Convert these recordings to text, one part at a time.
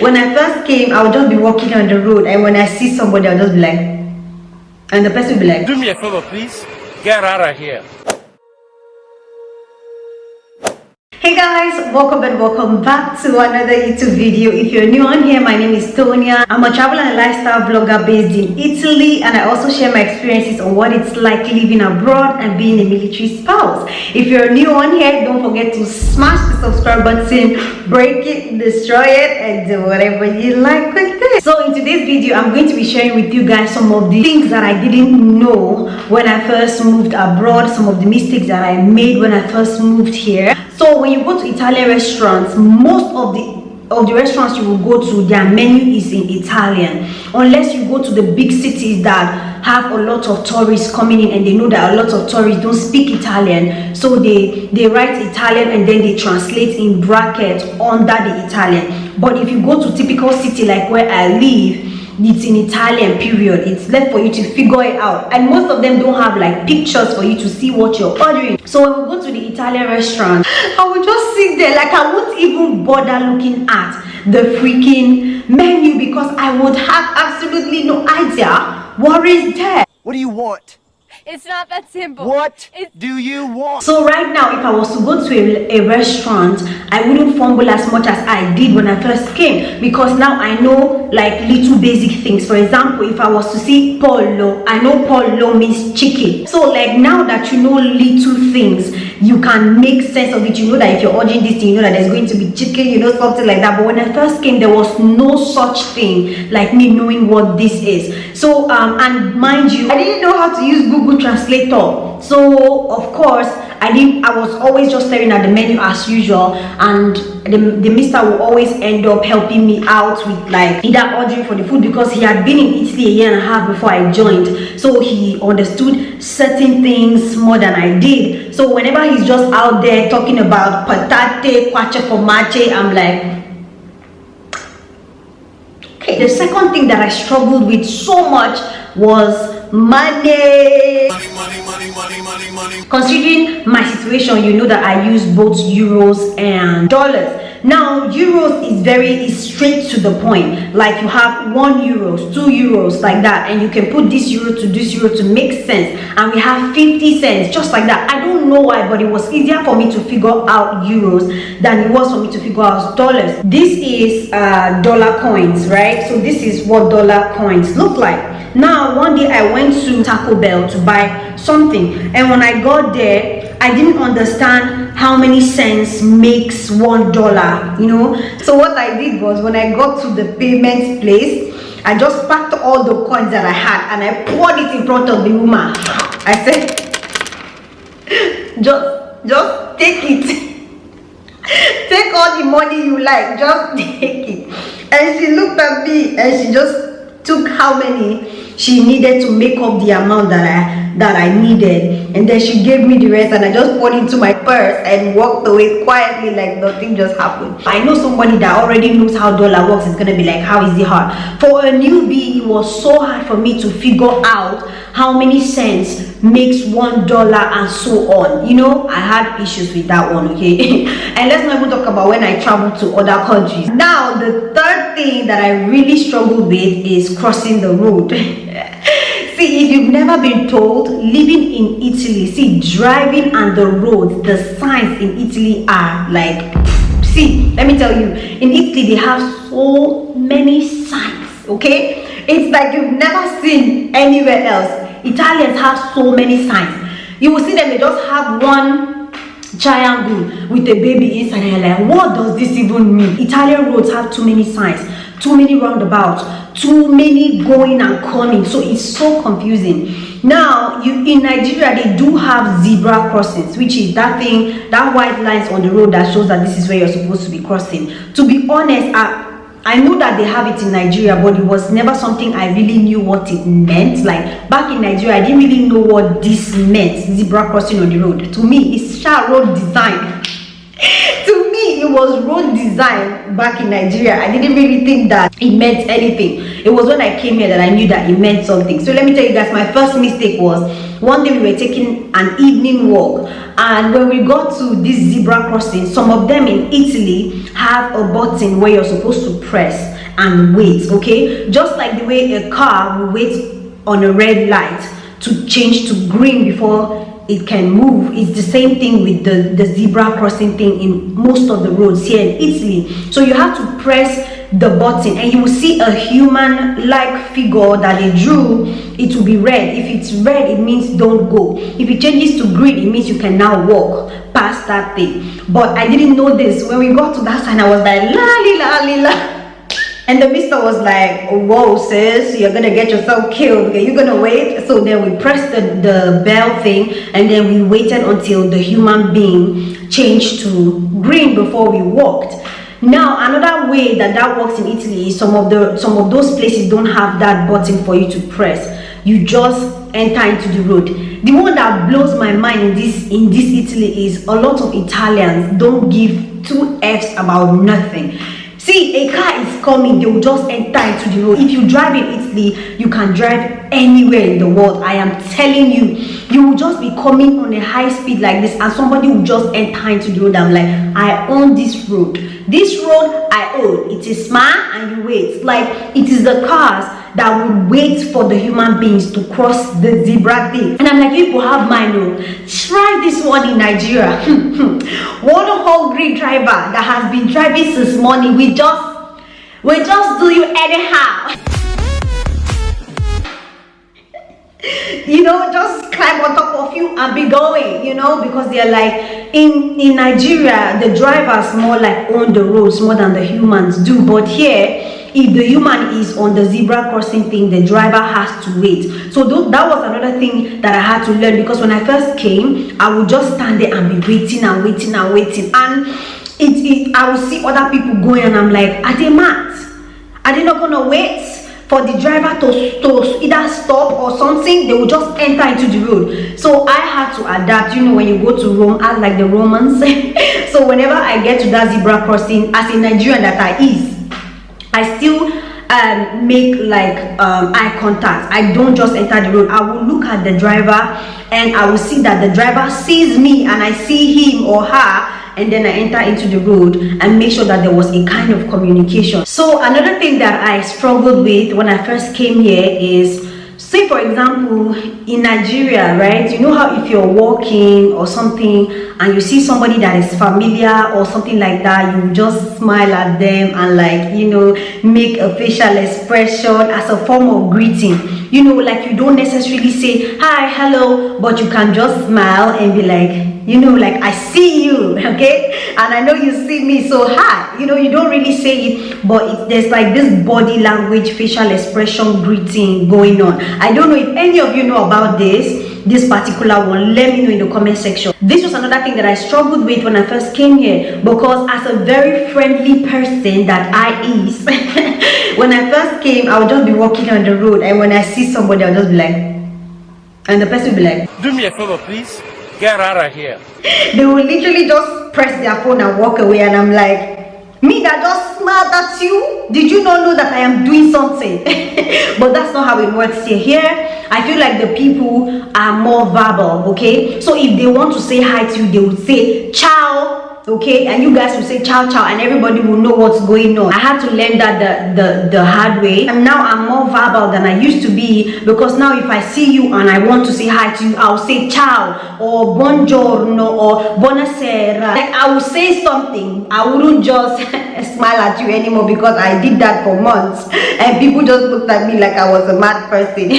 When I first came, I would just be walking on the road, and when I see somebody, I'll just be like, and the person will be like, do me a favor, please. Get out of here. hey guys, welcome back to another YouTube video. If you're new on here, my name is Tonia. I'm a travel and lifestyle vlogger based in Italy, and I also share my experiences on what it's like living abroad and being a military spouse. If you're new on here, don't forget to smash the subscribe button, break it, destroy it, and do whatever you like with it. So in today's video, I'm going to be sharing with you guys some of the things that I didn't know when I first moved abroad, some of the mistakes that I made when I first moved here. So when you go to Italian restaurants, most of the restaurants you will go to, their menu is in Italian, unless you go to the big cities that have a lot of tourists coming in and they know that a lot of tourists don't speak Italian, so they write Italian and then they translate in brackets under the Italian. But if you go to typical city like where I live, it's in Italian, period. It's left for you to figure it out, and most of them don't have like pictures for you to see what you're ordering. So when we go to the Italian restaurant, I would just sit there, like I won't even bother looking at the freaking menu because I would have absolutely no idea what is there. What do you want? It's not that simple. What do you want? So right now, if I was to go to a restaurant, I wouldn't fumble as much as I did when I first came, because now I know like little basic things. For example, if I was to see pollo, I know pollo means chicken. So like now that you know little things, you can make sense of it. You know that if you're ordering this thing, you know that there's going to be chicken, you know, something like that. But when I first came, there was no such thing like me knowing what this is. So and mind you, I didn't know how to use Google Translator. So of course I was always just staring at the menu as usual, and the mister will always end up helping me out with like either ordering for the food, because he had been in Italy a year and a half before I joined, so he understood certain things more than I did. So whenever he's just out there talking about patate, quattro formaggio, I'm like, okay. The second thing that I struggled with so much was money. Considering my situation, you know that I use both euros and dollars. Now euros is straight to the point, like you have 1 euro, 2 euros, like that, and you can put this euro to make sense, and we have 50 cents just like that. I don't know why, but it was easier for me to figure out euros than it was for me to figure out dollars. This is dollar coins, right? So this is what dollar coins look like. Now one day I went to Taco Bell to buy something, and when I got there, I didn't understand how many cents makes $1, you know. So what I did was, when I got to the payment place, I just packed all the coins that I had and I poured it in front of the woman. I said, just take it. Take all the money you like, just take it. And she looked at me and she just took how many she needed to make up the amount that I needed, and then she gave me the rest, and I just poured into my purse and walked away quietly like nothing just happened. I know somebody that already knows how dollar works is gonna be like, how is it hard? For a newbie, it was so hard for me to figure out how many cents makes $1 and so on. You know, I had issues with that one, okay? And let's not even talk about when I traveled to other countries. Now the third thing that I really struggled with is crossing the road. See, if you've never been told, living in Italy, see, driving on the roads, the signs in Italy are like, see, let me tell you, in Italy they have so many signs, okay? It's like you've never seen anywhere else. Italians have so many signs. You will see them, they just have one triangle with a baby inside, and you're like, what does this even mean? Italian roads have too many signs, too many roundabouts, too many going and coming, so it's so confusing. Now in Nigeria they do have zebra crossings, which is that thing, that white lines on the road that shows that this is where you're supposed to be crossing. To be honest, I know that they have it in Nigeria, but it was never something I really knew what it meant. Like back in Nigeria, I didn't really know what this meant, zebra crossing on the road. To me, it's road design. To me, it it was road design back in Nigeria, I didn't really think that it meant anything. It was when I came here that I knew that it meant something. So let me tell you guys, my first mistake was one day we were taking an evening walk, and when we got to this zebra crossing, some of them in Italy have a button where you're supposed to press and wait, okay? Just like the way a car will wait on a red light to change to green before it can move. It's the same thing with the zebra crossing thing in most of the roads here in Italy. So you have to press the button and you will see a human-like figure that they drew. It will be red. If it's red, it means don't go. If it changes to green, it means you can now walk past that thing. But I didn't know this. When we got to that sign, I was like, la li la li la. And the mister was like, whoa sis, you're gonna get yourself killed, okay, you're gonna wait. So then we pressed the bell thing, and then we waited until the human being changed to green before we walked. Now another way that works in Italy is some of those places don't have that button for you to press. You just enter into the road. The one that blows my mind in this Italy is a lot of Italians don't give two F's about nothing. See, a car is coming, they will just enter into the road. If you drive in Italy, you can drive anywhere in the world. I am telling you, you will just be coming on a high speed like this and somebody will just enter into the road. I'm like, I own this road. This road I own. It is mine and you wait. Like, it is the cars that will wait for the human beings to cross the zebra thing. And I'm like, you people have mine. Try this one in Nigeria. One hungry driver that has been driving since morning. We just do you anyhow. You know, just climb on top of you and be going, you know, because they're like, in Nigeria, the drivers more like own the roads more than the humans do. But here, if the human is on the zebra crossing thing, the driver has to wait. So that was another thing that I had to learn, because when I first came, I would just stand there and be waiting and waiting and waiting, and I would see other people going and I'm like, are they mad? Are they not gonna wait for the driver to either stop or something? They will just enter into the road. So I had to adapt. You know, when you go to Rome, act like the Romans. So whenever I get to that zebra crossing, as a Nigerian that I still make like eye contact. I don't just enter the road. I will look at the driver and I will see that the driver sees me and I see him or her, and then I enter into the road and make sure that there was a kind of communication. So another thing that I struggled with when I first came here is, say for example, in Nigeria, right, you know how if you're walking or something and you see somebody that is familiar or something like that, you just smile at them and, like, you know, make a facial expression as a form of greeting. You know, like, you don't necessarily say hi, hello, but you can just smile and be like, you know, like, I see you, okay, and I know you see me, so hi. You know, you don't really say it, but there's like this body language, facial expression greeting going on. I don't know if any of you know about this particular one. Let me know in the comment section. This was another thing that I struggled with when I first came here, because as a very friendly person that I is, when I first came, I would just be walking on the road, and when I see somebody, I'll just be like, and the person will be like, Do me a favor, please. Get out of here. They will literally just press their phone and walk away, and I'm like, me that just smiled at you, did you not know that I am doing something? But that's not how it works here. Here, I feel like the people are more verbal, okay? So if they want to say hi to you, they would say ciao, okay, and you guys will say ciao ciao, and everybody will know what's going on. I had to learn that the hard way, and now I'm more verbal than I used to be, because now if I see you and I want to say hi to you, I'll say ciao or buongiorno or buonasera. Like, I will say something. I wouldn't just smile at you anymore, because I did that for months and people just looked at me like I was a mad person.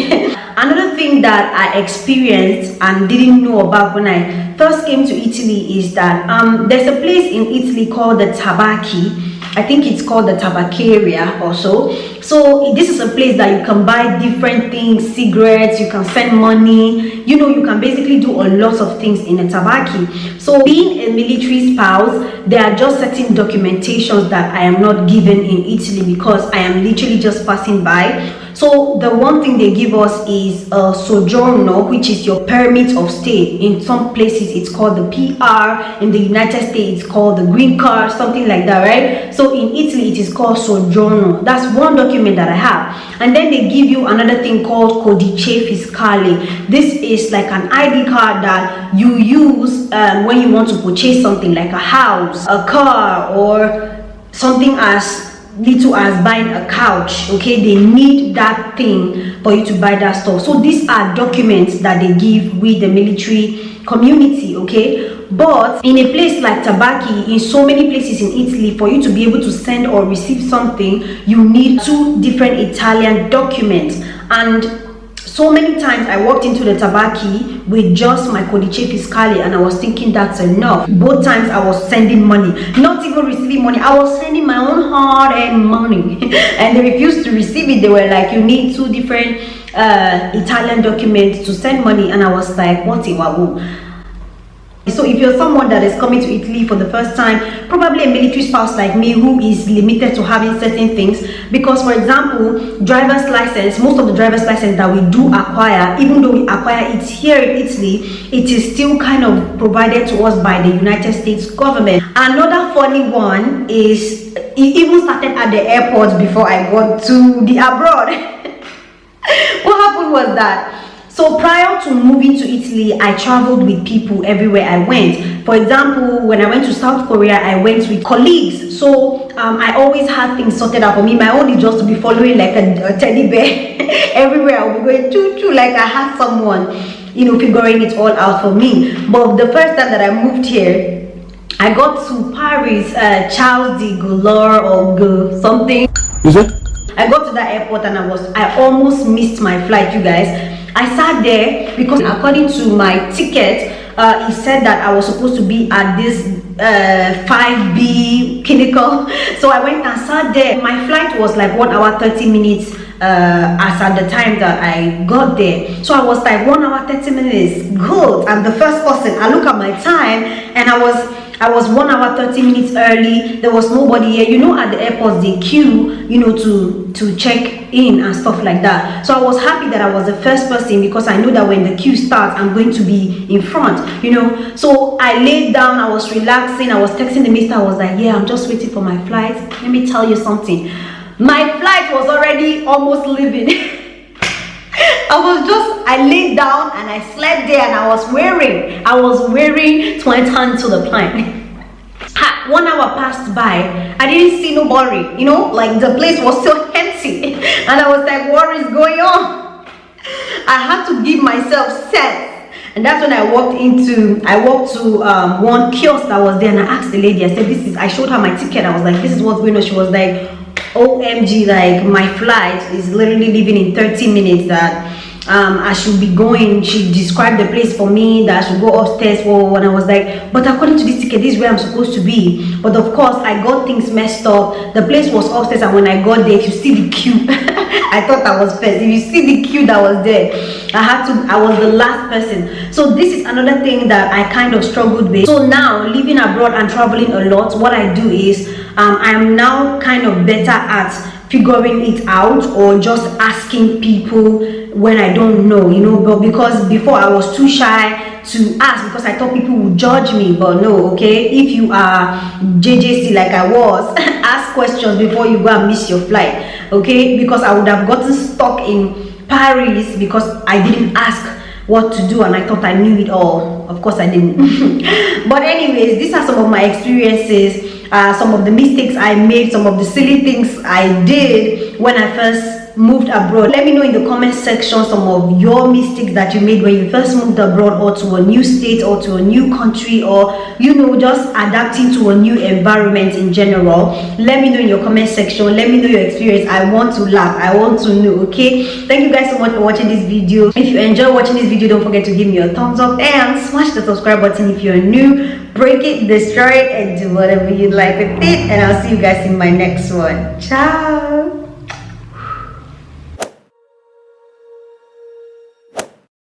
Another thing that I experienced and didn't know about when I first came to Italy is that there's a place in Italy called the Tabacchi. I think it's called the Tabaccheria also. So this is a place that you can buy different things, cigarettes, you can send money, you know, you can basically do a lot of things in a tabacchi. So being a military spouse, there are just certain documentations that I am not given in Italy, because I am literally just passing by. So the one thing they give us is a sojourner, which is your permit of stay. In some places it's called the PR, in the United States it's called the green card, something like that, right? So in Italy it is called sojourner. That's one document that I have. And then they give you another thing called codice fiscale. This is like an ID card that you use when you want to purchase something like a house, a car, or something as little as buying a couch. Okay, they need that thing for you to buy that stuff. So these are documents that they give with the military community. Okay, but in a place like Tabacchi, in so many places in Italy, for you to be able to send or receive something, you need 2 different Italian documents. And so many times I walked into the Tabacchi with just my codice fiscale, and I was thinking that's enough. Both times I was sending money, not even receiving money. I was sending my own hard-earned money and they refused to receive it. They were like, you need 2 different Italian documents to send money. And I was like, what a wahoo. So if you're someone that is coming to Italy for the first time, probably a military spouse like me who is limited to having certain things, because for example, driver's license, most of the driver's license that we do acquire, even though we acquire it here in Italy, it is still kind of provided to us by the United States government. Another funny one is, it even started at the airport before I got to the abroad. What happened was that, so prior to moving to Italy, I traveled with people everywhere I went. For example, when I went to South Korea, I went with colleagues. So I always had things sorted out for me. My own is just to be following like a teddy bear. Everywhere I'll be going choo-choo, like I had someone, you know, figuring it all out for me. But the first time that I moved here, I got to Paris, Charles de Gaulle or something. Is it? I got to that airport and I almost missed my flight, you guys. I sat there because according to my ticket, it said that I was supposed to be at this 5B clinical. So I went and sat there. My flight was like 1 hour 30 minutes as at the time that I got there. So I was like 1 hour 30 minutes, good. I'm the first person. I look at my time and I was 1 hour 30 minutes early. There was nobody here. You know, at the airports they queue, you know, to check in and stuff like that. So I was happy that I was the first person, because I know that when the queue starts, I'm going to be in front, you know. So I laid down, I was relaxing, I was texting the mister. I was like, yeah, I'm just waiting for my flight. Let me tell you something. My flight was already almost leaving. I laid down and I slept there, and I was wearing to enter into the plane. 1 hour passed by. I didn't see nobody, you know, like the place was still empty. And I was like, what is going on? I had to give myself sense. And that's when I walked to one kiosk that was there, and I asked the lady, I said, I showed her my ticket. I was like, this is what's going on. She was like, OMG, like my flight is literally leaving in 30 minutes, that I should be going. She described the place for me, that I should go upstairs. Well, and I was like, but according to this ticket, this is where I'm supposed to be. But of course I got things messed up. The place was upstairs, and when I got there, if you see the queue, I thought I was first. If you see the queue that was there, I was the last person. So this is another thing that I kind of struggled with. So now, living abroad and traveling a lot, what I do is I am now kind of better at figuring it out, or just asking people when I don't know, you know. But because before I was too shy to ask, because I thought people would judge me. But no, okay, if you are JJC like I was, ask questions before you go and miss your flight, okay? Because I would have gotten stuck in Paris because I didn't ask what to do, and I thought I knew it all. Of course I didn't. But anyways, these are some of my experiences, some of the mistakes I made, some of the silly things I did when I first moved abroad. Let me know in the comment section some of your mistakes that you made when you first moved abroad, or to a new state, or to a new country, or you know, just adapting to a new environment in general. Let me know in your comment section. Let me know your experience. I want to laugh, I want to know, okay? Thank you guys so much for watching this video. If you enjoy watching this video, don't forget to give me a thumbs up and smash the subscribe button if you're new. Break it, destroy it, and do whatever you like with it. And I'll see you guys in my next one. Ciao.